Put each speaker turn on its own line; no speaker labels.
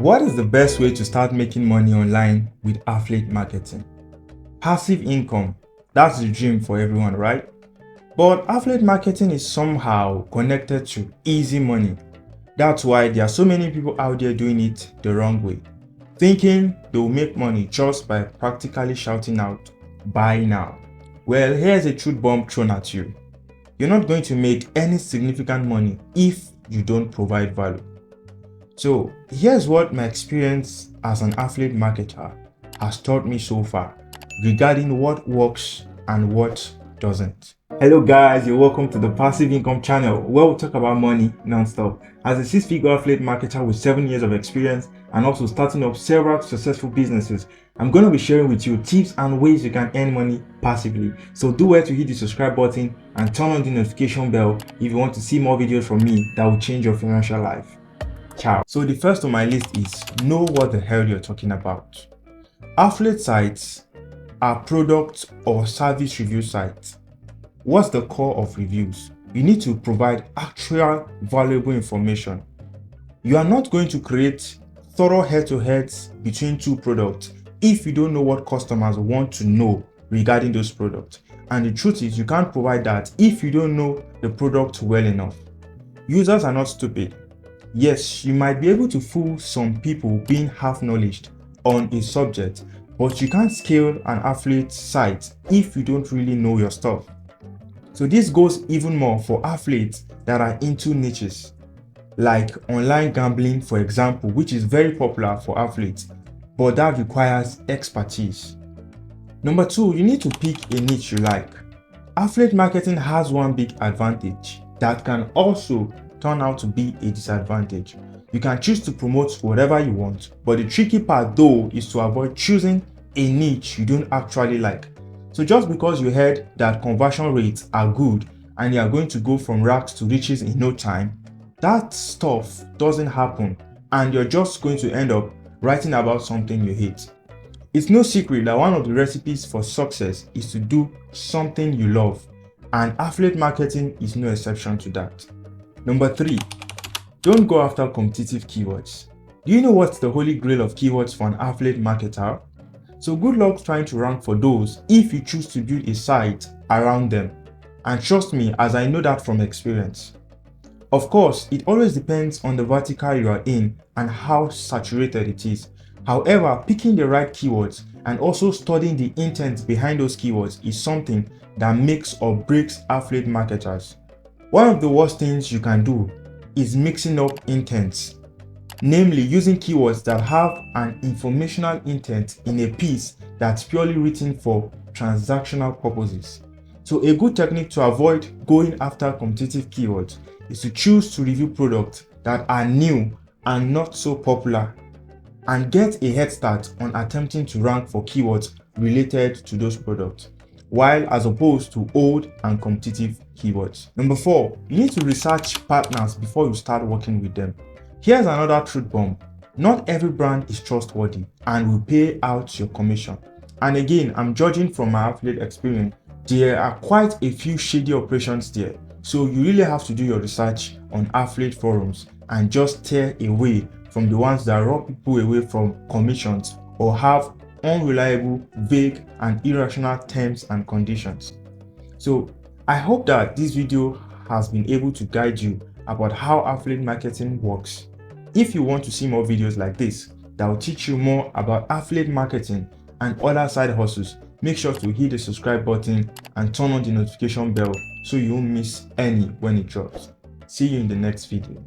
What is the best way to start making money online with affiliate marketing? Passive income, that's the dream for everyone, right? But affiliate marketing is somehow connected to easy money. That's why there are so many people out there doing it the wrong way, thinking they will make money just by practically shouting out, "Buy now." Well, here's a truth bomb thrown at you. You're not going to make any significant money if you don't provide value. So here's what my experience as an affiliate marketer has taught me so far regarding what works and what doesn't. Hello guys, you're welcome to the Passive Income channel where we talk about money non-stop. As a six-figure affiliate marketer with 7 years of experience and also starting up several successful businesses, I'm going to be sharing with you tips and ways you can earn money passively. So do well to hit the subscribe button and turn on the notification bell if you want to see more videos from me that will change your financial life. Ciao. So the first on my list is know what the hell you're talking about. Affiliate sites are product or service review sites. What's the core of reviews? You need to provide actual valuable information. You are not going to create thorough head-to-heads between two products if you don't know what customers want to know regarding those products. And the truth is, you can't provide that if you don't know the product well enough. Users are not stupid. Yes, you might be able to fool some people being half-knowledge on a subject, but you can't scale an affiliate site if you don't really know your stuff. So this goes even more for affiliates that are into niches, like online gambling, for example, which is very popular for affiliates, but that requires expertise. Number 2, you need to pick a niche you like. Affiliate marketing has one big advantage that can also turn out to be a disadvantage. You can choose to promote whatever you want, but the tricky part though is to avoid choosing a niche you don't actually like. So just because you heard that conversion rates are good and you are going to go from rags to riches in no time, that stuff doesn't happen and you're just going to end up writing about something you hate. It's no secret that one of the recipes for success is to do something you love, and affiliate marketing is no exception to that. Number 3, don't go after competitive keywords. Do you know what's the holy grail of keywords for an affiliate marketer? So good luck trying to rank for those if you choose to build a site around them. And trust me, as I know that from experience. Of course, it always depends on the vertical you are in and how saturated it is. However, picking the right keywords and also studying the intent behind those keywords is something that makes or breaks affiliate marketers. One of the worst things you can do is mixing up intents, namely using keywords that have an informational intent in a piece that's purely written for transactional purposes. So a good technique to avoid going after competitive keywords is to choose to review products that are new and not so popular and get a head start on attempting to rank for keywords related to those products, while as opposed to old and competitive keywords. Number 4, you need to research partners before you start working with them. Here's another truth bomb. Not every brand is trustworthy and will pay out your commission. And again, I'm judging from my affiliate experience. There are quite a few shady operations there. So you really have to do your research on affiliate forums and just steer away from the ones that rob people away from commissions or have unreliable, vague, and irrational terms and conditions. So I hope that this video has been able to guide you about how affiliate marketing works. If you want to see more videos like this that will teach you more about affiliate marketing and other side hustles, make sure to hit the subscribe button and turn on the notification bell so you won't miss any when it drops. See you in the next video.